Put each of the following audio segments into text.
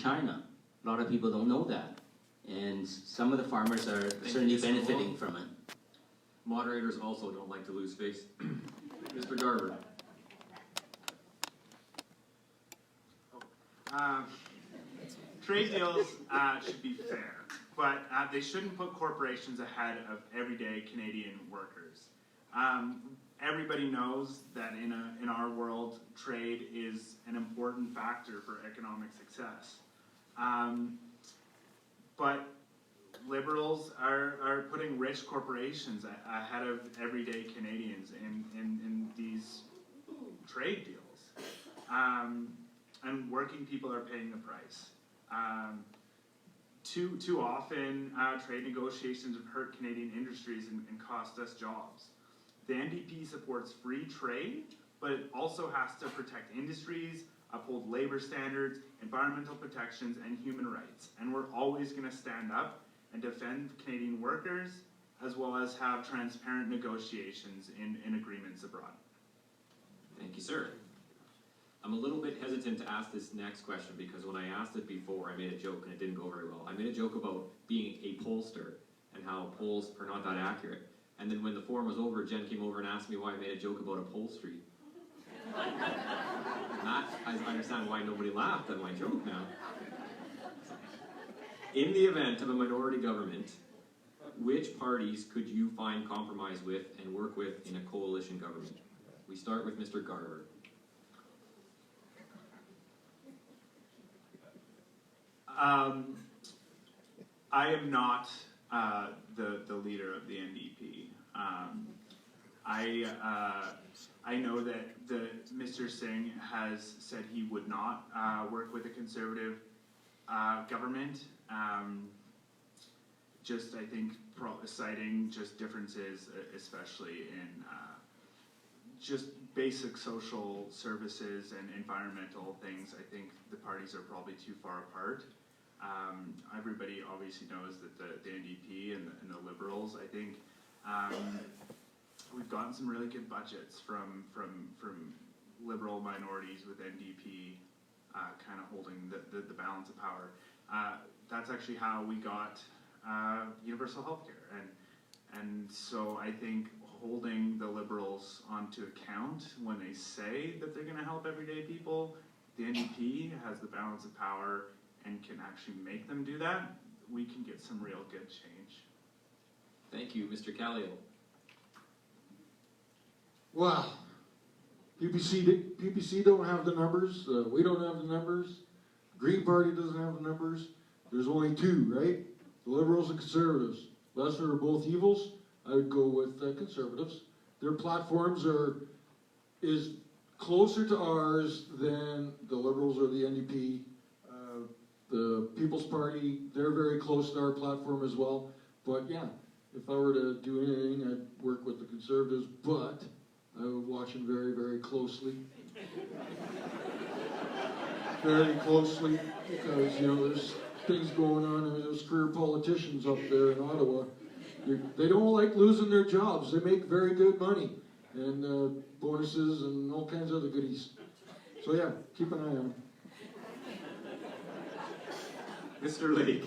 China. A lot of people don't know that. And some of the farmers are certainly benefiting from it. Moderators also don't like to lose face. Mr. Garver. Trade deals should be fair, but they shouldn't put corporations ahead of everyday Canadian workers. Everybody knows that in our world, trade is an important factor for economic success. But Liberals are putting rich corporations ahead of everyday Canadians in these trade deals. And working people are paying the price. Too often, trade negotiations have hurt Canadian industries and cost us jobs. The NDP supports free trade, but it also has to protect industries, uphold labor standards, environmental protections, and human rights. And we're always going to stand up and defend Canadian workers, as well as have transparent negotiations in agreements abroad. Thank you, sir. I'm a little bit hesitant to ask this next question because when I asked it before, I made a joke and it didn't go very well. I made a joke about being a pollster and how polls are not that accurate. And then when the forum was over, Jen came over and asked me why I made a joke about upholstery. I understand why nobody laughed at my joke now. In the event of a minority government, which parties could you find compromise with and work with in a coalition government? We start with Mr. Garver. I am not the leader of the NDP. I know that Mr. Singh has said he would not work with a conservative government. Just I think citing just differences, especially in just basic social services and environmental things. I think the parties are probably too far apart. Everybody obviously knows that the NDP and the Liberals, I think we've gotten some really good budgets from Liberal minorities with NDP kind of holding the balance of power. That's actually how we got universal healthcare, and so I think holding the Liberals onto account when they say that they're going to help everyday people, the NDP has the balance of power and can actually make them do that. We can get some real good change. Thank you, Mr. Callio. Wow. PPC don't have the numbers. We don't have the numbers. Green Party doesn't have the numbers. There's only two, right? The Liberals and Conservatives. Lesser are both evils. I would go with Conservatives. Their platforms is closer to ours than the Liberals or the NDP. The People's Party, they're very close to our platform as well. But yeah, if I were to do anything, I'd work with the Conservatives, but I would watch them very, very closely. Very closely, because, you know, there's things going on, and those career politicians up there in Ottawa, they don't like losing their jobs. They make very good money, and bonuses and all kinds of other goodies. So yeah, keep an eye on them. Mr. Lake.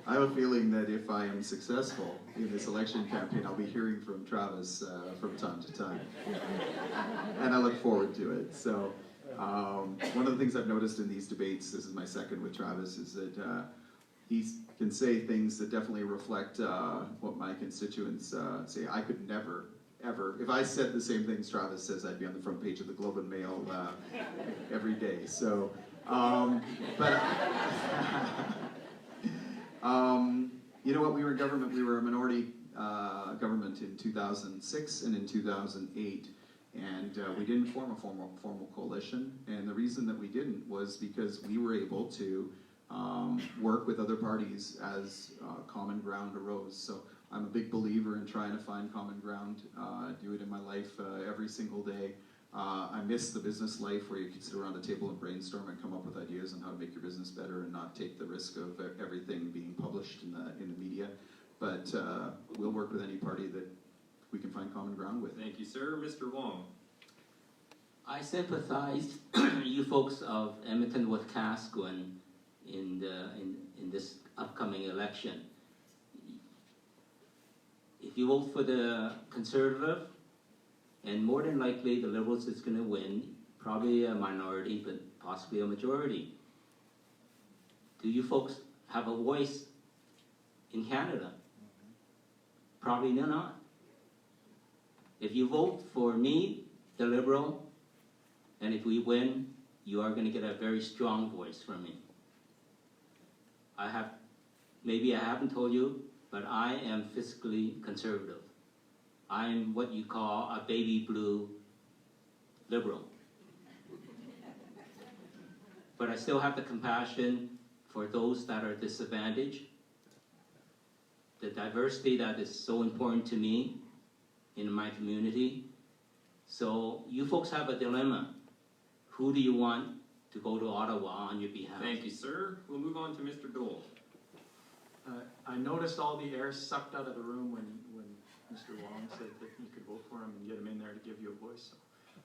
I have a feeling that if I am successful in this election campaign, I'll be hearing from Travis from time to time. And I look forward to it. So one of the things I've noticed in these debates, this is my second with Travis, is that he can say things that definitely reflect what my constituents say. I could never, ever, if I said the same things Travis says, I'd be on the front page of the Globe and Mail every day. So, you know what, we were in government, we were a minority government in 2006 and in 2008, and we didn't form a formal coalition, and the reason that we didn't was because we were able to work with other parties as common ground arose. So I'm a big believer in trying to find common ground. I do it in my life every single day. I miss the business life where you can sit around a table and brainstorm and come up with ideas on how to make your business better and not take the risk of everything being published in the media. But we'll work with any party that we can find common common ground with. Thank you, sir. Mr. Wong. I sympathize you folks of Edmonton Wetaskiwin in this upcoming election. If you vote for the Conservative, and more than likely the Liberals is going to win, probably a minority, but possibly a majority. Do you folks have a voice in Canada? Probably not. If you vote for me, the Liberal, and if we win, you are going to get a very strong voice from me. Maybe I haven't told you, but I am fiscally conservative. I'm what you call a baby blue Liberal. But I still have the compassion for those that are disadvantaged, the diversity that is so important to me in my community. So you folks have a dilemma. Who do you want to go to Ottawa on your behalf? Thank you, sir. We'll move on to Mr. Doell. I noticed all the air sucked out of the room when Mr. Wong said that you could vote for him and get him in there to give you a voice.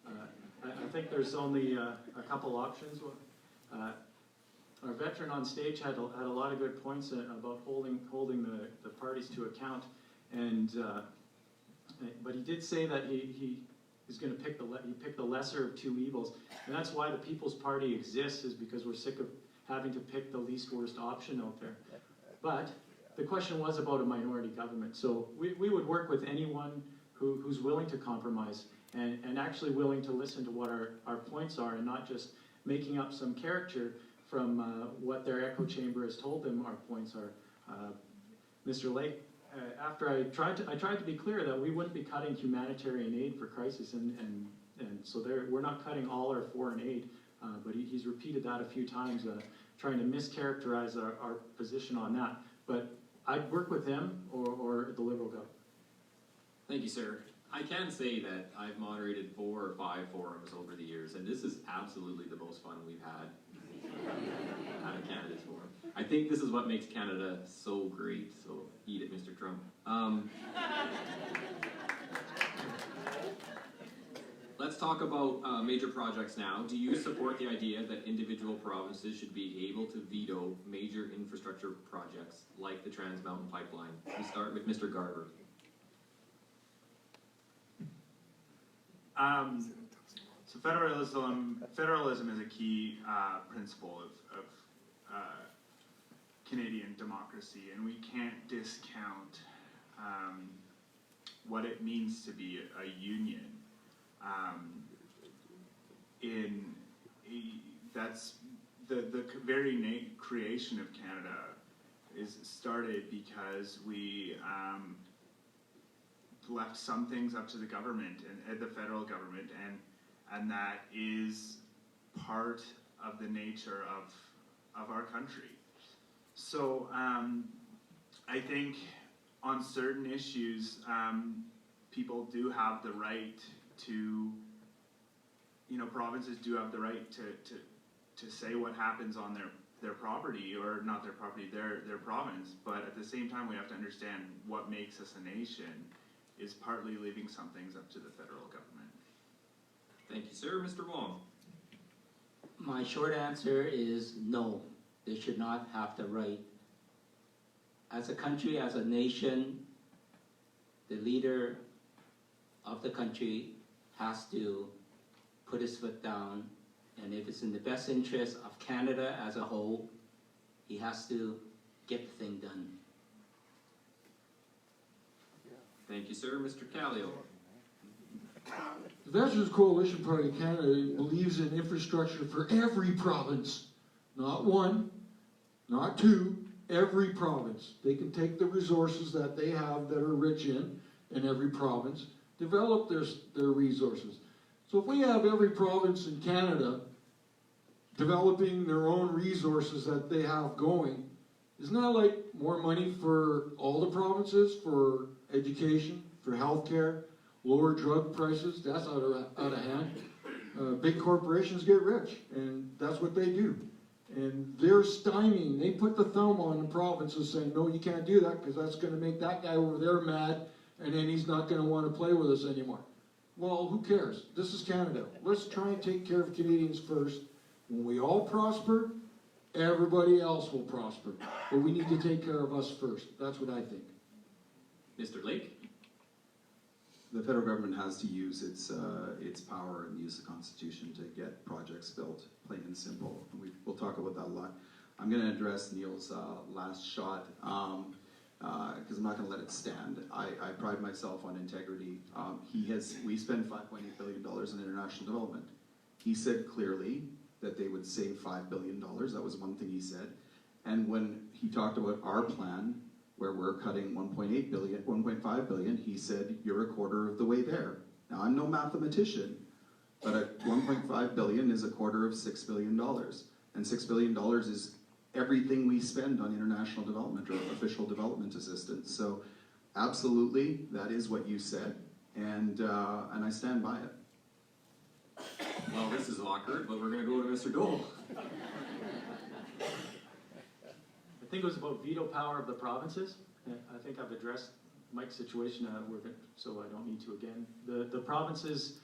So, I think there's only a couple options. Our veteran on stage had a lot of good points about holding the parties to account, and but he did say that he is going to pick the lesser of two evils, and that's why the People's Party exists, is because we're sick of having to pick the least worst option out there. But the question was about a minority government, so we would work with anyone who's willing to compromise and actually willing to listen to what our points are, and not just making up some character from what their echo chamber has told them our points are. Mr. Lake, after I tried to be clear that we wouldn't be cutting humanitarian aid for crisis, and so we're not cutting all our foreign aid, but he's repeated that a few times, trying to mischaracterize our position on that. But I'd work with him or the Liberal government. Thank you, sir. I can say that I've moderated 4 or 5 forums over the years, and this is absolutely the most fun we've had out of Canada's forum. I think this is what makes Canada so great, so eat it, Mr. Trump. Let's talk about major projects now. Do you support the idea that individual provinces should be able to veto major infrastructure projects like the Trans Mountain Pipeline? We start with Mr. Garber. So federalism is a key principle of Canadian democracy, and we can't discount what it means to be a union. That's the very creation of Canada is started because we left some things up to the government and the federal government, and that is part of the nature of our country. So I think on certain issues, people do have the right to, provinces do have the right to say what happens on their property, or not their property, their province. But at the same time, we have to understand what makes us a nation is partly leaving some things up to the federal government. Thank you, sir. Mr. Wong. My short answer is no. They should not have the right. As a country, as a nation, the leader of the country has to put his foot down, and if it's in the best interest of Canada as a whole, he has to get the thing done. Thank you, sir. Mr. Callio. The Veterans Coalition Party of Canada believes in infrastructure for every province, not one, not two, every province. They can take the resources that they have that are rich in every province, develop their resources. So if we have every province in Canada developing their own resources that they have going, isn't that like more money for all the provinces, for education, for healthcare, lower drug prices? That's out of hand. Big corporations get rich, and that's what they do. And they're stymieing. They put the thumb on the provinces saying, no, you can't do that because that's going to make that guy over there mad, and then he's not gonna wanna play with us anymore. Well, who cares? This is Canada. Let's try and take care of Canadians first. When we all prosper, everybody else will prosper. But we need to take care of us first. That's what I think. Mr. Lake? The federal government has to use its power and use the Constitution to get projects built, plain and simple. We'll talk about that a lot. I'm going to address Neil's last shot, because I'm not going to let it stand. I pride myself on integrity. We spend $5.8 billion in international development. He said clearly that they would save $5 billion. That was one thing he said. And when he talked about our plan, where we're cutting 1.5 billion, he said, you're a quarter of the way there. Now, I'm no mathematician, but at 1.5 billion is a quarter of $6 billion. And $6 billion is everything we spend on international development or official development assistance. So, absolutely, that is what you said, and I stand by it. Well, this is awkward, but we're going to go to Mr. Doell. I think it was about veto power of the provinces. I think I've addressed Mike's situation, so I don't need to again. The provinces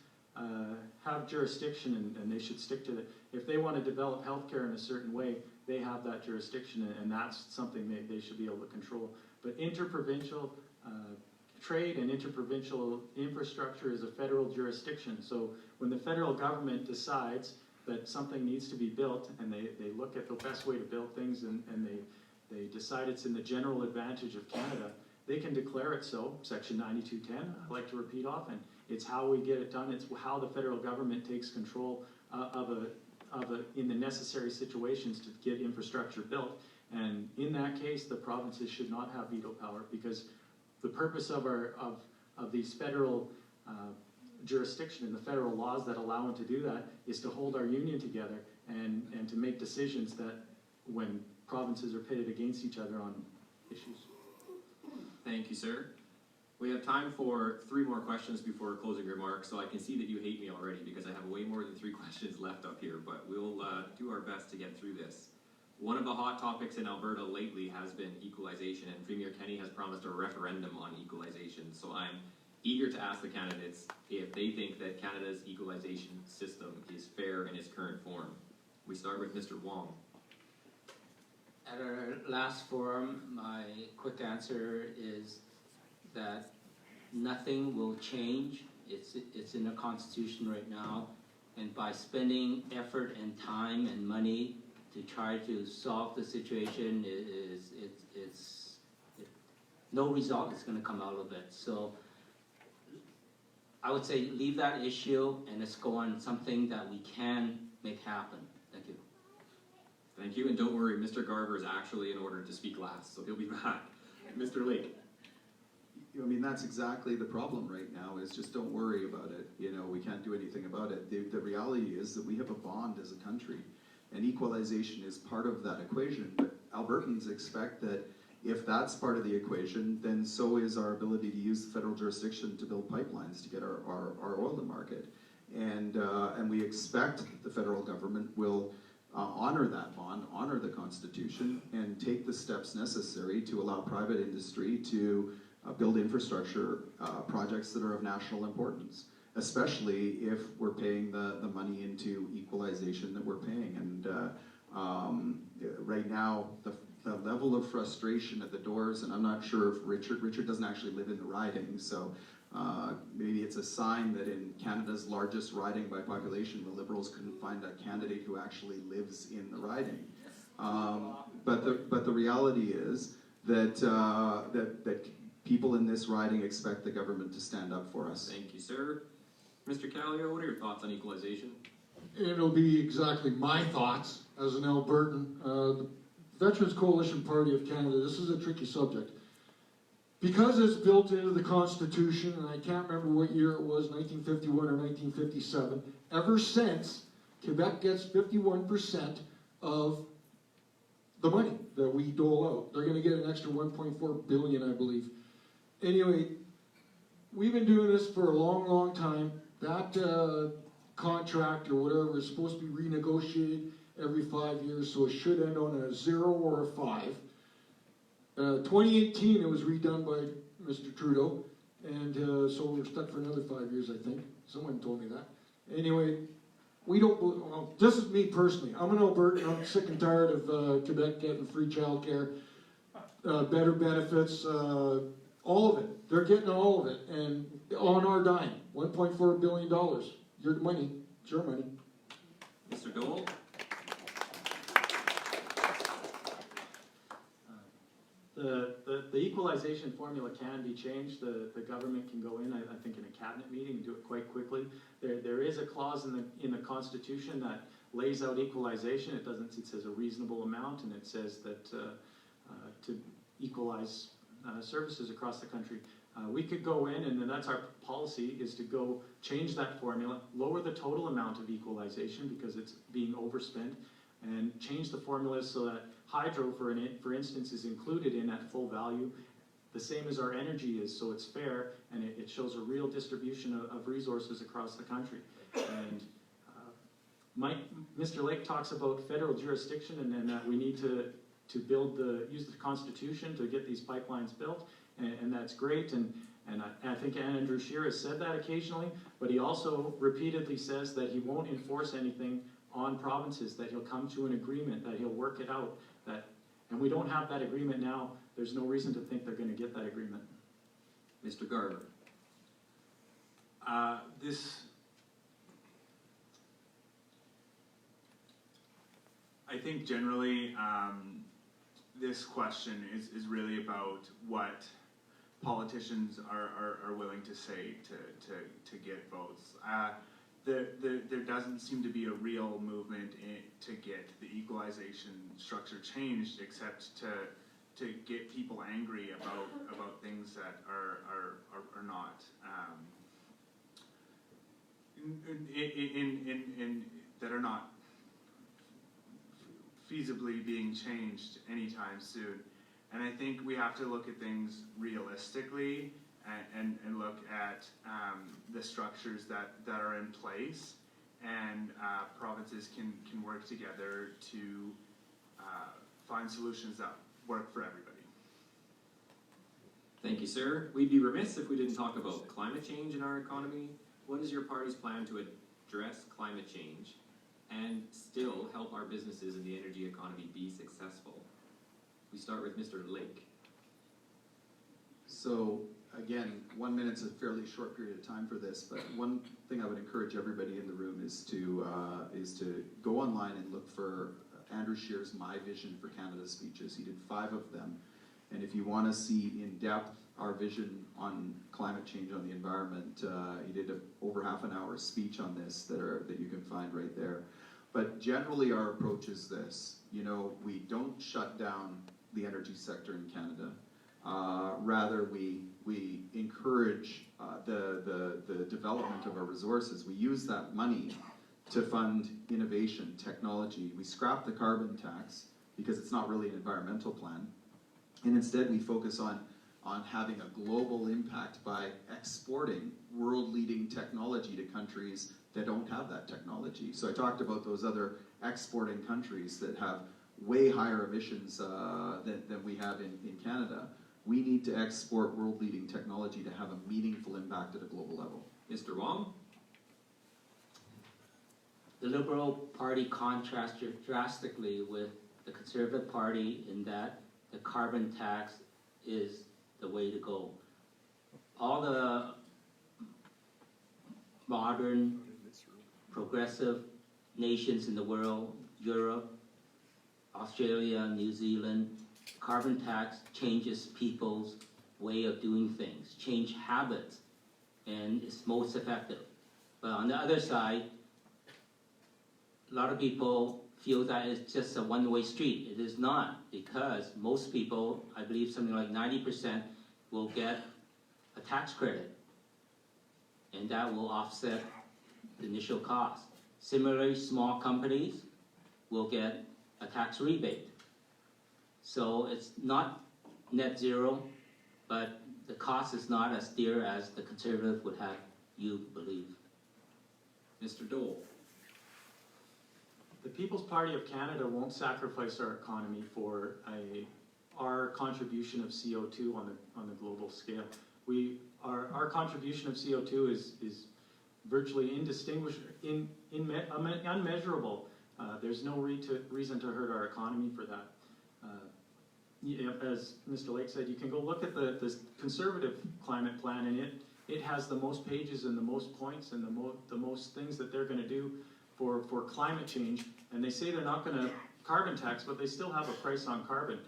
have jurisdiction, and they should stick to it. If they want to develop healthcare in a certain way, they have that jurisdiction, and that's something they should be able to control. But interprovincial trade and interprovincial infrastructure is a federal jurisdiction. So when the federal government decides that something needs to be built, and they look at the best way to build things, and they decide it's in the general advantage of Canada, they can declare it so. Section 9210, I like to repeat often, it's how we get it done. It's how the federal government takes control in the necessary situations to get infrastructure built. And in that case, the provinces should not have veto power, because the purpose of these federal jurisdiction and the federal laws that allow them to do that is to hold our union together and to make decisions that when provinces are pitted against each other on issues. Thank you, sir. We have time for 3 more questions before closing remarks, so I can see that you hate me already because I have way more than 3 questions left up here, but we'll do our best to get through this. One of the hot topics in Alberta lately has been equalization, and Premier Kenney has promised a referendum on equalization, so I'm eager to ask the candidates if they think that Canada's equalization system is fair in its current form. We start with Mr. Wong. At our last forum, my quick answer is that nothing will change. It's in the Constitution right now, and by spending effort and time and money to try to solve the situation, no result is going to come out of it. So I would say leave that issue and let's go on something that we can make happen. Thank you. Thank you, and don't worry, Mr. Garver is actually in order to speak last, so he'll be back. Mr. Lake. I mean, that's exactly the problem right now, is just don't worry about it. You know, we can't do anything about it. The reality is that we have a bond as a country, and equalization is part of that equation. But Albertans expect that if that's part of the equation, then so is our ability to use the federal jurisdiction to build pipelines to get our oil to market. And we expect that the federal government will honor that bond, honor the Constitution, and take the steps necessary to allow private industry to build infrastructure projects that are of national importance, especially if we're paying the money into equalization that we're paying. And right now, the level of frustration at the doors, and I'm not sure if Richard doesn't actually live in the riding, so maybe it's a sign that in Canada's largest riding by population, the Liberals couldn't find a candidate who actually lives in the riding. But the reality is that people in this riding expect the government to stand up for us. Thank you, sir. Mr. Callio, what are your thoughts on equalization? It'll be exactly my thoughts as an Albertan. The Veterans Coalition Party of Canada, this is a tricky subject. Because it's built into the Constitution, and I can't remember what year it was, 1951 or 1957, ever since, Quebec gets 51% of the money that we dole out. They're going to get an extra 1.4 billion, I believe. Anyway, we've been doing this for a long, long time. That contract or whatever is supposed to be renegotiated every 5 years, so it should end on a 0 or a 5. 2018, it was redone by Mr. Trudeau, And so we're stuck for another 5 years, I think. Someone told me that. Anyway, we don't, well, this is me personally. I'm an Albertan. I'm sick and tired of Quebec getting free childcare, better benefits, all of it. They're getting all of it, and on our dime. $1.4 billion. Your money. It's your money. Mr. Doell? The equalization formula can be changed. The government can go in, I think, in a cabinet meeting and do it quite quickly. There is a clause in the Constitution that lays out equalization. It says a reasonable amount, and it says that to equalize services across the country. We could go in, and then that's our policy, is to go change that formula, lower the total amount of equalization because it's being overspent, and change the formula so that hydro, for instance, is included in at full value, the same as our energy is, so it's fair, and it shows a real distribution of resources across the country. And Mr. Lake talks about federal jurisdiction, and then that we need to use the Constitution to get these pipelines built, and that's great. And I think Andrew Scheer has said that occasionally, but he also repeatedly says that he won't enforce anything on provinces, that he'll come to an agreement, that he'll work it out, and we don't have that agreement now. There's no reason to think they're going to get that agreement. Mr. Garber? I think generally this question is really about what politicians are willing to say to get votes. There doesn't seem to be a real movement to get the equalization structure changed, except to get people angry about things that are not that are not feasibly being changed anytime soon. And I think we have to look at things realistically and look at the structures that are in place, and provinces can work together to find solutions that work for everybody. Thank you, sir. We'd be remiss if we didn't talk about climate change in our economy. What is your party's plan to address climate change and still help our businesses in the energy economy be successful? We start with Mr. Lake. So again, 1 minute's a fairly short period of time for this, but one thing I would encourage everybody in the room is to go online and look for Andrew Scheer's My Vision for Canada speeches. He did 5 of them, and if you want to see in depth our vision on climate change, on the environment, he did over half an hour speech on this that you can find right there. But generally our approach is this: we don't shut down the energy sector in Canada. Rather, we encourage the development of our resources. We use that money to fund innovation, technology. We scrap the carbon tax because it's not really an environmental plan, and instead we focus on having a global impact by exporting world-leading technology to countries that don't have that technology. So I talked about those other exporting countries that have way higher emissions than we have in Canada. We need to export world-leading technology to have a meaningful impact at a global level. Mr. Wong? The Liberal Party contrasts drastically with the Conservative Party in that the carbon tax is the way to go. All the modern, progressive nations in the world, Europe, Australia, New Zealand, carbon tax changes people's way of doing things, change habits, and it's most effective. But on the other side, a lot of people feel that it's just a one-way street. It is not, because most people, I believe something like 90%, will get a tax credit, and that will offset the initial cost. Similarly, small companies will get a tax rebate. So it's not net zero, but the cost is not as dear as the Conservative would have you believe. Mr. Doell? The People's Party of Canada won't sacrifice our economy for our contribution of CO2 on the global scale. our contribution of CO2 is virtually unmeasurable. There's no reason to hurt our economy for that. As Mr. Lake said, you can go look at the conservative climate plan, and it has the most pages and the most points and the most things that they're going to do for climate change. And they say they're not going to carbon tax, but they still have a price on carbon.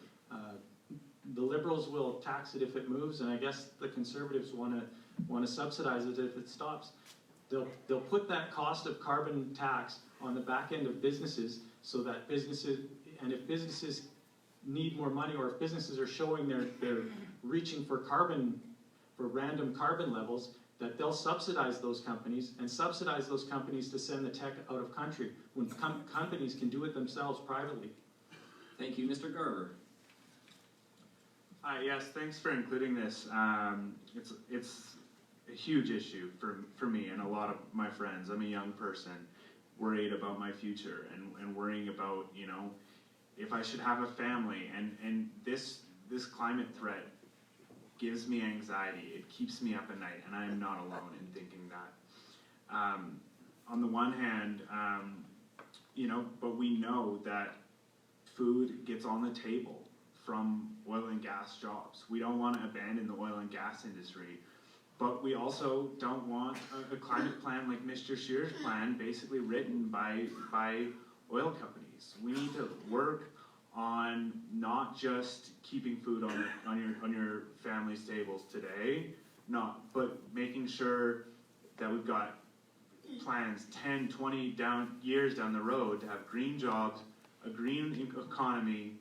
The Liberals will tax it if it moves, and I guess the Conservatives want to subsidize it if it stops. They'll put that cost of carbon tax on the back end of businesses, so that if businesses need more money, or if businesses are showing they're reaching for random carbon levels, that they'll subsidize those companies to send the tech out of country when companies can do it themselves privately. Thank you, Mr. Garver. Yes, thanks for including this. It's a huge issue for me and a lot of my friends. I'm a young person, worried about my future and worrying about, you know, if I should have a family, and this climate threat gives me anxiety. It keeps me up at night, and I am not alone in thinking that. On the one hand, you know, but we know that food gets on the table from oil and gas jobs. We don't want to abandon the oil and gas industry, but we also don't want a climate plan like Mr. Scheer's plan, basically written by oil companies. We need to work on not just keeping food on your family's tables today, but making sure that we've got plans 10, 20 years down the road to have green jobs, a green economy,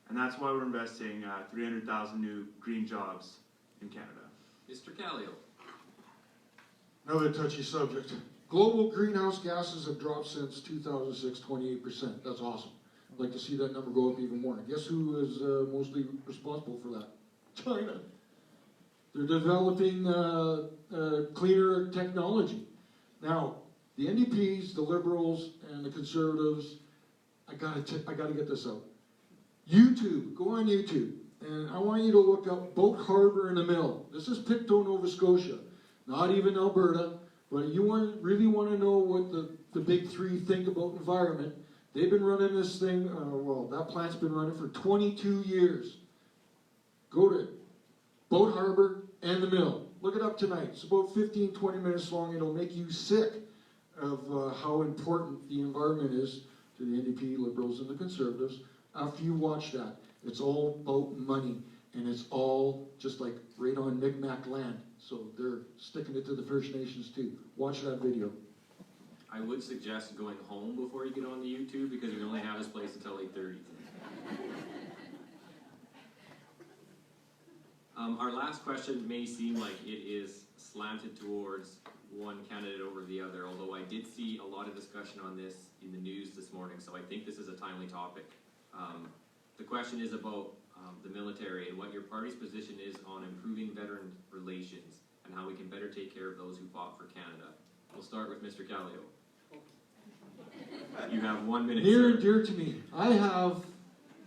and that's why we're investing 300,000 new green jobs in Canada. Mr. Callio. Another touchy subject. Global greenhouse gases have dropped since 2006, 28%. That's awesome. I'd like to see that number go up even more. Guess who is mostly responsible for that? China. They're developing cleaner technology. Now, the NDPs, the Liberals, and the Conservatives, I gotta get this out. YouTube, go on YouTube, and I want you to look up Boat Harbor in the Mill. This is Pictou, Nova Scotia, not even Alberta, but you really want to know what the big three think about environment. They've been running this thing, that plant's been running for 22 years. Go to Boat Harbor and the Mill. Look it up tonight. It's about 15, 20 minutes long. It'll make you sick of how important the environment is to the NDP, Liberals, and the Conservatives. After you watch that, it's all about money, and it's all just like right on Mi'kmaq land. So they're sticking it to the First Nations too. Watch that video. I would suggest going home before you get on the YouTube, because we only have this place until 8:30. Our last question may seem like it is slanted towards one candidate over the other, although I did see a lot of discussion on this in the news this morning, so I think this is a timely topic. The question is about the military and what your party's position is on improving veteran relations and how we can better take care of those who fought for Canada. We'll start with Mr. Callio. You have 1 minute, Near sir. and dear to me. I have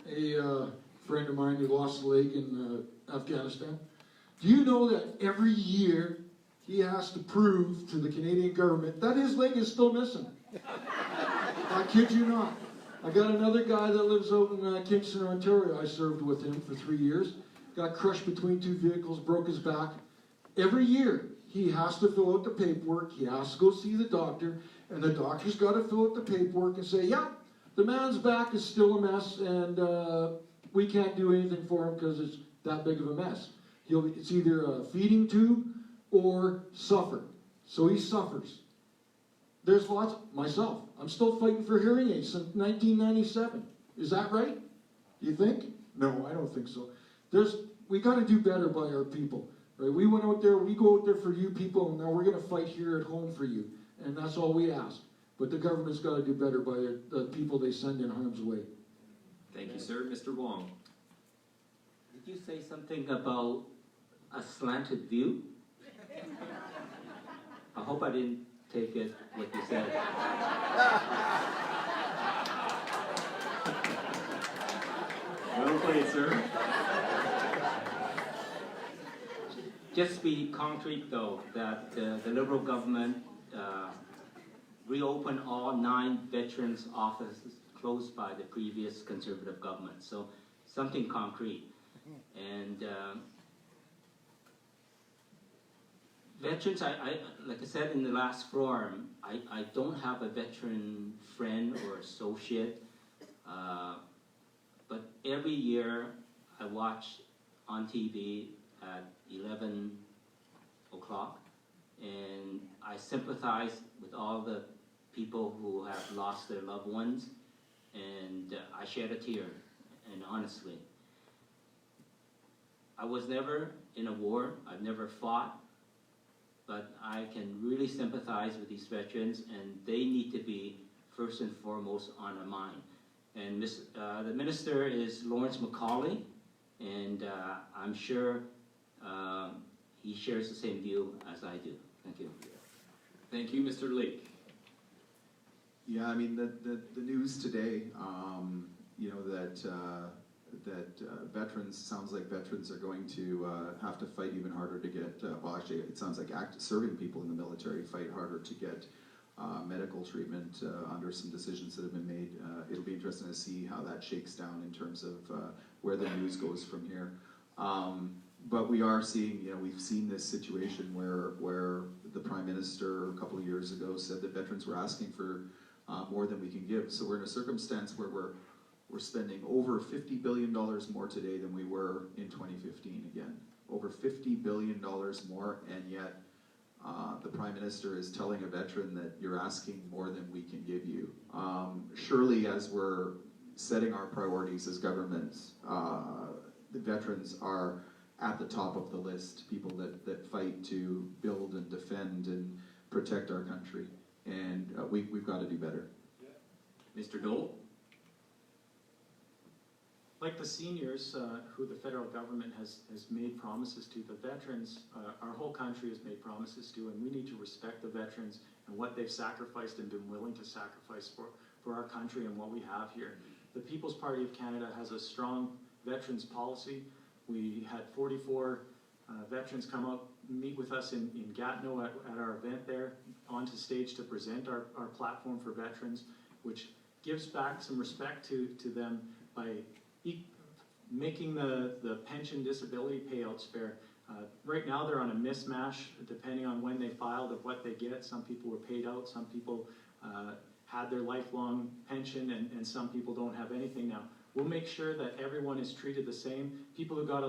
a friend of mine who lost a leg in Afghanistan. Do you know that every year he has to prove to the Canadian government that his leg is still missing? I kid you not. I got another guy that lives out in Kingston, Ontario. I served with him for 3 years. Got crushed between two vehicles, broke his back. Every year he has to fill out the paperwork. He has to go see the doctor. And the doctor's got to fill out the paperwork and say, yeah, the man's back is still a mess, and we can't do anything for him because it's that big of a mess. It's either a feeding tube or suffer. So he suffers. There's lots, myself, I'm still fighting for hearing aids since 1997. Is that right? Do you think? No, I don't think so. We got to do better by our people. Right? We went out there, we go out there for you people, and now we're going to fight here at home for you. And that's all we ask. But the government's got to do better by the people they send in harm's way. Thank you, sir. Mr. Wong. Did you say something about a slanted view? I hope I didn't take it what you said. Well played, sir. just be concrete though, that the Liberal government reopened all 9 veterans offices closed by the previous Conservative government. So something concrete. And veterans, like I said in the last forum, I don't have a veteran friend or associate, but every year I watch on TV at 11 o'clock, and I sympathize with all the people who have lost their loved ones, and I shed a tear, and honestly. I was never in a war, I've never fought, but I can really sympathize with these veterans, and they need to be first and foremost on our mind. And the minister is Lawrence Macaulay, and I'm sure he shares the same view as I do. Thank you. Thank you, Mr. Lake. Yeah, I mean, the news today, you know, that veterans, sounds like veterans are going to have to fight even harder to get, well actually it sounds like serving people in the military fight harder to get medical treatment under some decisions that have been made. It'll be interesting to see how that shakes down in terms of where the news goes from here. But we are seeing, you know, we've seen this situation where the Prime Minister a couple of years ago said that veterans were asking for more than we can give. So we're in a circumstance where we're spending over $50 billion more today than we were in 2015 again. Over $50 billion more, and yet the Prime Minister is telling a veteran that you're asking more than we can give you. Surely as we're setting our priorities as governments, the veterans are at the top of the list, people that fight to build and defend and protect our country. And we've got to do better. Mr. Doell? Like the seniors, who the federal government has made promises to, the veterans, our whole country has made promises to, and we need to respect the veterans and what they've sacrificed and been willing to sacrifice for our country and what we have here. The People's Party of Canada has a strong veterans policy. We had 44 veterans come up, meet with us in Gatineau at our event there, onto stage to present our platform for veterans, which gives back some respect to them by making the pension disability payouts fair. Right now they're on a mismatch depending on when they filed of what they get. Some people were paid out, some people had their lifelong pension, and some people don't have anything now. We'll make sure that everyone is treated the same. People who got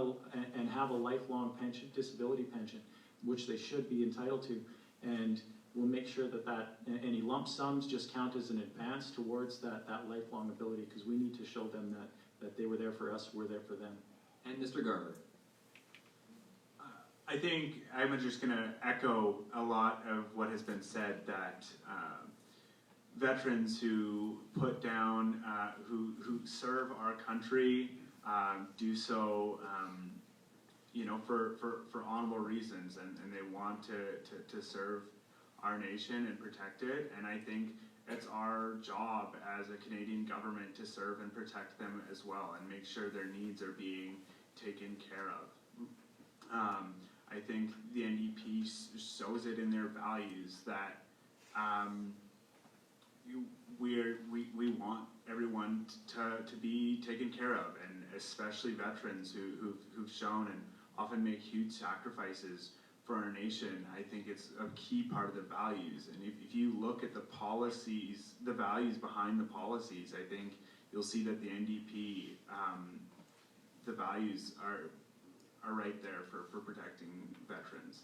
and have a lifelong pension, disability pension, which they should be entitled to, and we'll make sure that any lump sums just count as an advance towards that lifelong ability, because we need to show them that they were there for us, we're there for them. And Mr. Garber? I think I'm just going to echo a lot of what has been said, that veterans who put down, who serve our country, do so, you know, for honorable reasons, and they want to serve our nation and protect it. And I think it's our job as a Canadian government to serve and protect them as well, and make sure their needs are being taken care of. I think the NDP shows it in their values that we want everyone to be taken care of, and especially veterans who've shown and often make huge sacrifices for our nation. I think it's a key part of the values, and if you look at the policies, the values behind the policies, I think you'll see that the NDP, the values are right there for protecting veterans.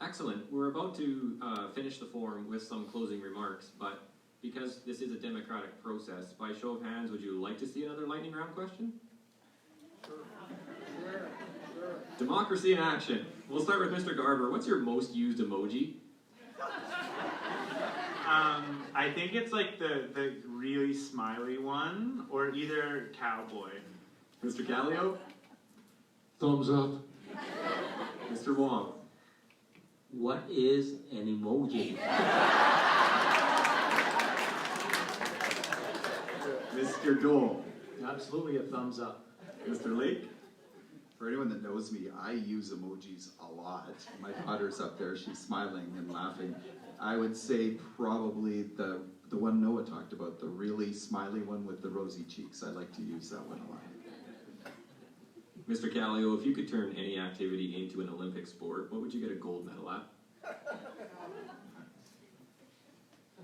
Excellent. We're about to finish the forum with some closing remarks, but because this is a democratic process, by show of hands, would you like to see another lightning round question? Sure. Democracy in action. We'll start with Mr. Garber. What's your most used emoji? I think it's like the really smiley one, or either cowboy. Mr. Callio? Thumbs up. Mr. Wong? What is an emoji? Mr. Doell? Absolutely a thumbs up. Mr. Lake? For anyone that knows me, I use emojis a lot. My daughter's up there, she's smiling and laughing. I would say probably the one Noah talked about, the really smiley one with the rosy cheeks. I like to use that one a lot. Mr. Callio, if you could turn any activity into an Olympic sport, what would you get a gold medal at?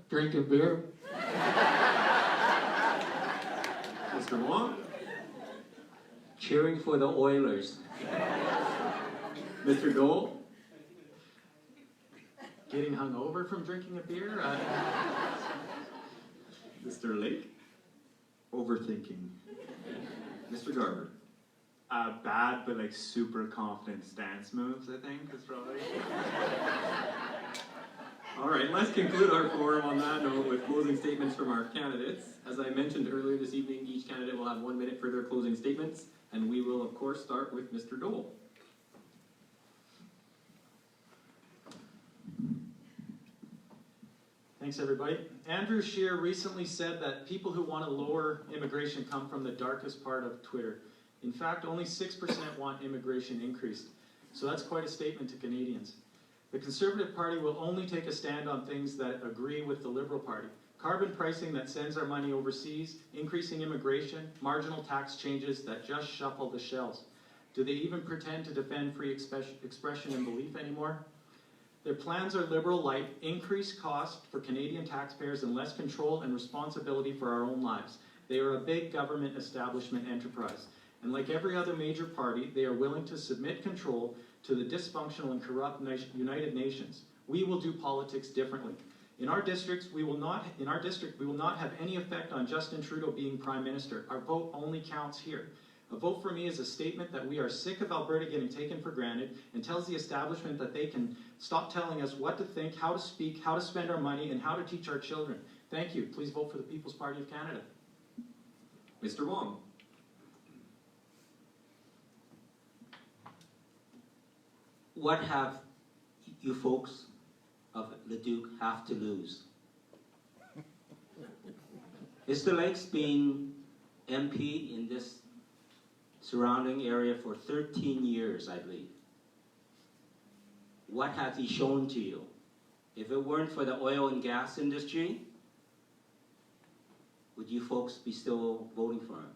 Drinking beer. Mr. Wong? Cheering for the Oilers. Mr. Doell? Getting hungover from drinking a beer? Mr. Lake? Overthinking. Mr. Garber? Bad but like super confident stance moves, I think, is probably. All right, let's conclude our forum on that note with closing statements from our candidates. As I mentioned earlier this evening, each candidate will have 1 minute for their closing statements, and we will, of course, start with Mr. Doell. Thanks, everybody. Andrew Scheer recently said that people who want to lower immigration come from the darkest part of Twitter. In fact, only 6% want immigration increased. So that's quite a statement to Canadians. The Conservative Party will only take a stand on things that agree with the Liberal Party. Carbon pricing that sends our money overseas, increasing immigration, marginal tax changes that just shuffle the shells. Do they even pretend to defend free expression and belief anymore? Their plans are Liberal light, increased cost for Canadian taxpayers and less control and responsibility for our own lives. They are a big government establishment enterprise. And like every other major party, they are willing to submit control to the dysfunctional and corrupt United Nations. We will do politics differently. In our district, we will not have any effect on Justin Trudeau being Prime Minister. Our vote only counts here. A vote for me is a statement that we are sick of Alberta getting taken for granted and tells the establishment that they can stop telling us what to think, how to speak, how to spend our money, and how to teach our children. Thank you. Please vote for the People's Party of Canada. Mr. Wong? What have you folks of Leduc have to lose? Mr. Lake's been MP in this surrounding area for 13 years, I believe. What has he shown to you? If it weren't for the oil and gas industry, would you folks be still voting for him?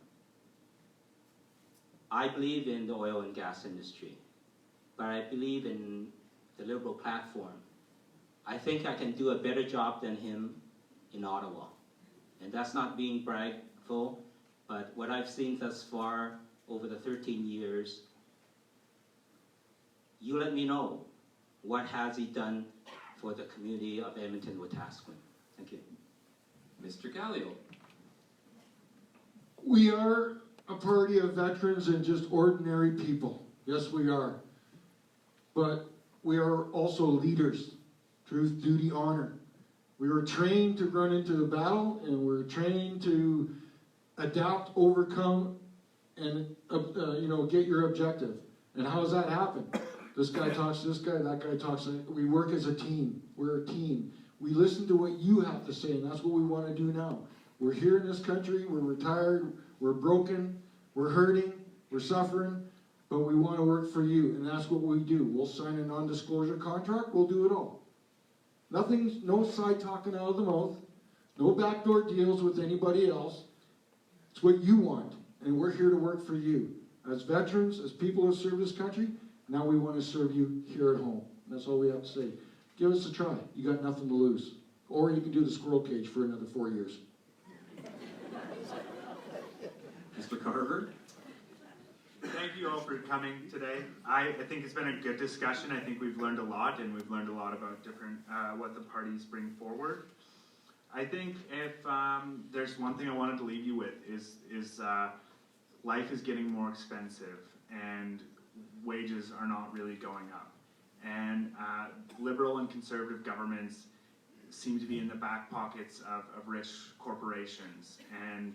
I believe in the oil and gas industry, but I believe in the Liberal platform. I think I can do a better job than him in Ottawa. And that's not being bragful, but what I've seen thus far over the 13 years, you let me know, what has he done for the community of Edmonton Wetaskiwin? Thank you. Mr. Callio? We are a party of veterans and just ordinary people. Yes, we are. But we are also leaders. Truth, duty, honor. We were trained to run into the battle, and we're trained to adapt, overcome, and get your objective. And how does that happen? This guy talks to this guy, that guy talks to that. We work as a team. We're a team. We listen to what you have to say, and that's what we want to do now. We're here in this country, we're retired, we're broken, we're hurting, we're suffering, but we want to work for you, and that's what we do. We'll sign a non-disclosure contract, we'll do it all. Nothing, no side talking out of the mouth, no backdoor deals with anybody else. It's what you want, and we're here to work for you. As veterans, as people who serve this country, now we want to serve you here at home. That's all we have to say. Give us a try. You got nothing to lose. Or you can do the squirrel cage for another 4 years. Mr. Carver? Thank you all for coming today. I think it's been a good discussion. I think we've learned a lot, and we've learned a lot about different what the parties bring forward. I think if there's one thing I wanted to leave you with is life is getting more expensive, and wages are not really going up. And Liberal and Conservative governments seem to be in the back pockets of rich corporations, and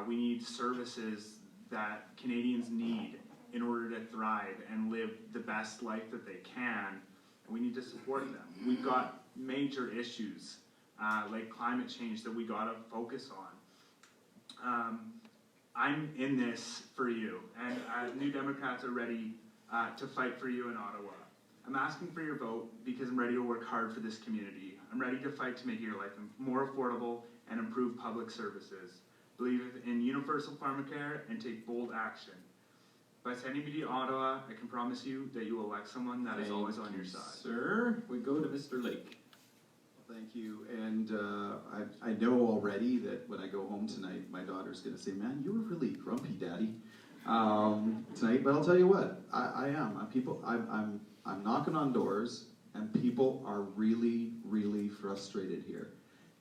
we need services that Canadians need in order to thrive and live the best life that they can, and we need to support them. We've got major issues like climate change that we got to focus on. I'm in this for you, and New Democrats are ready to fight for you in Ottawa. I'm asking for your vote because I'm ready to work hard for this community. I'm ready to fight to make your life more affordable and improve public services. Believe in universal pharmacare and take bold action. By sending me to Ottawa, I can promise you that you will elect someone that is always on your side. Sir, we go to Mr. Lake. Thank you, and I know already that when I go home tonight, my daughter's going to say, "Man, you were really grumpy, Daddy, tonight." But I'll tell you what, I am. I'm knocking on doors, and people are really, really frustrated here,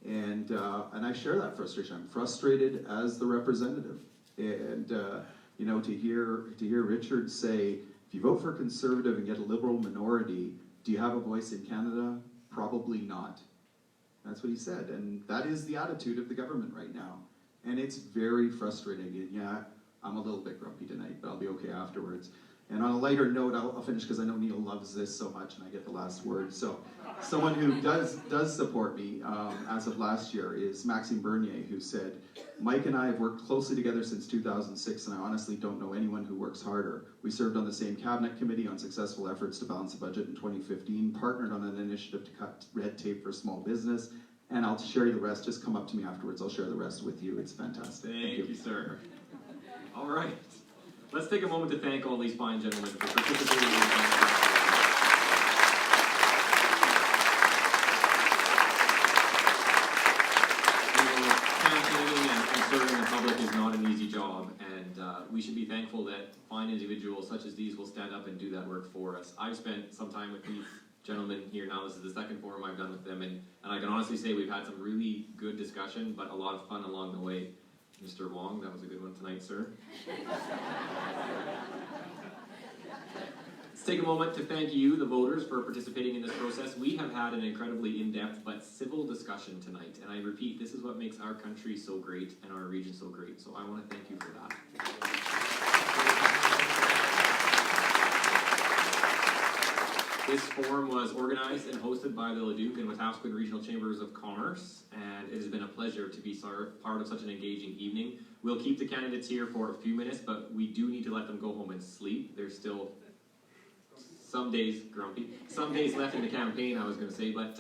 and I share that frustration. I'm frustrated as the representative, and you know, to hear Richard say, if you vote for Conservative and get a Liberal minority, do you have a voice in Canada? Probably not. That's what he said, and that is the attitude of the government right now, and it's very frustrating. And yeah, I'm a little bit grumpy tonight, but I'll be okay afterwards. And on a lighter note, I'll finish because I know Neil loves this so much, and I get the last word. So, someone who does support me as of last year is Maxime Bernier, who said, "Mike and I have worked closely together since 2006, and I honestly don't know anyone who works harder. We served on the same cabinet committee on successful efforts to balance the budget in 2015, partnered on an initiative to cut red tape for small business, and I'll share you the rest. Just come up to me afterwards. I'll share the rest with you. It's fantastic." Thank you, sir. All right. Let's take a moment to thank all these fine gentlemen for participating in the campaigning and serving the public is not an easy job, and we should be thankful that fine individuals such as these will stand up and do that work for us. I've spent some time with these gentlemen here now. This is the second forum I've done with them, and I can honestly say we've had some really good discussion, but a lot of fun along the way. Mr. Wong, that was a good one tonight, sir. Let's take a moment to thank you, the voters, for participating in this process. We have had an incredibly in-depth but civil discussion tonight, and I repeat, this is what makes our country so great and our region so great, so I want to thank you for that. This forum was organized and hosted by the Leduc and Wetaskiwin Regional Chambers of Commerce, and it has been a pleasure to be part of such an engaging evening. We'll keep the candidates here for a few minutes, but we do need to let them go home and sleep. There's still some days grumpy, some days left in the campaign, I was going to say, but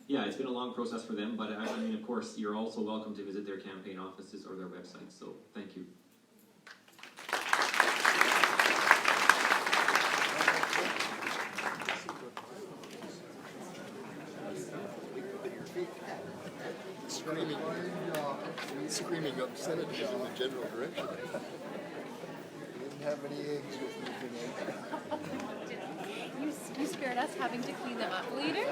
yeah, it's been a long process for them, but I mean, of course, you're also welcome to visit their campaign offices or their websites, so thank you. Screaming obscenities in the general direction. Didn't have any eggs with me tonight. You spared us having to clean them up later.